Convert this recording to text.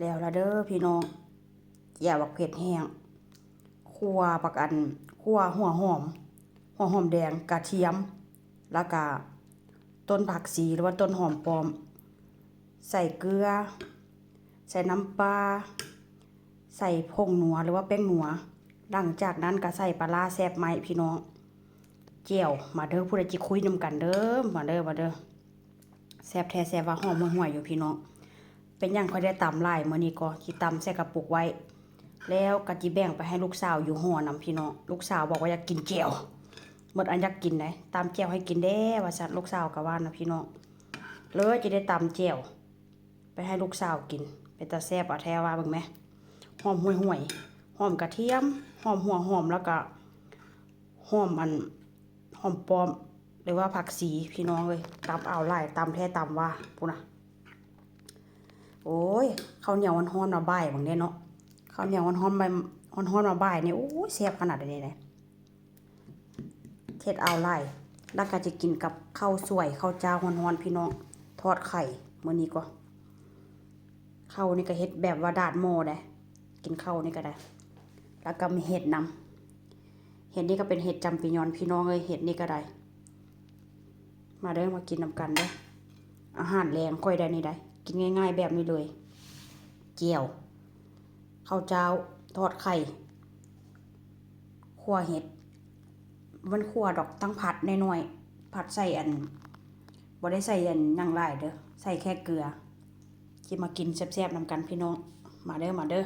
แล้วละเด้อพี่น้องอย่าบักเผ็ดแห้งคั่วผักคั่วหัวหอมแดงกระเทียมแล้วก็ต้นผักชีหรือว่าต้นหอมปลอมใส่เกลือใส่น้ำปลาใส่ผงนัวหรือว่าแป้งนัวหลังจากนั้นก็ใส่ปลาร้าแซ่บไหมพี่น้องเจียวมาเด้อผู้ใดจิคุยนำกันเด้อมาเด้อแซ่บแท้แซ่บว่าหอมห่วยๆอยู่พี่น้องเป็นอย่างค่อยได้ตำลายมื้อนี้ก็สิตำใส่กระปุกไว้แล้วก็จิแบ่งไปให้ลูกสาวอยู่หอนำพี่น้องลูกสาวบอกว่าอยากกินแจ่วหมดอันอยากกินได้ตำแจ่วให้กินเด้ว่าซั่นลูกสาวก็ว่านะพี่น้องเลยจะได้ตำแจ่วไปให้ลูกสาวกินเป็นตาแซ่บเอาแท้ว่าเบิ่งแหมหอมห่วยๆหอมกระเทียมหอมหัวหอมแล้วก็หอมปลอมหรือว่าผักชีพี่น้องเอ้ยตำเอาหลายตำแท้ตำว่าพูน่ะโอ้ยข้าวเหนียวฮ้อนๆมาบ่ายบางเด้เนาะข้าวเหนียวฮ้อนๆใบฮ้อนๆมาบ่ายนี่โอ้ยแซ่บขนาดนี้เลยเฮ็ดเอาหลายแล้วก็จะกินกับข้าวสวยข้าวเจ้าฮ้อนๆพี่น้องทอดไข่มื้อนี้ก็ข้าวนี่ก็เฮ็ดแบบว่าดาดหม้อได้กินข้าวนี่ก็ได้แล้วก็มีเห็ดนำเห็ดนี่ก็เป็นเห็ดจำปียอนพี่น้องเอ้ยเห็ดนี่ก็ได้มาเด้อมากินนำกันเด้ออาหารแรงค่อยได้นี่ได้กินง่ายๆแบบนี้เลยเจียวข้าวเจ้าทอดไข่คั่วเห็ดมันคั่วดอกตั้งผัดน้อยๆผัดใส่บ่ได้ใส่หยังหลายเด้อใส่แค่เกลือสิมากินแซ่บๆนำกันพี่น้องมาเด้อ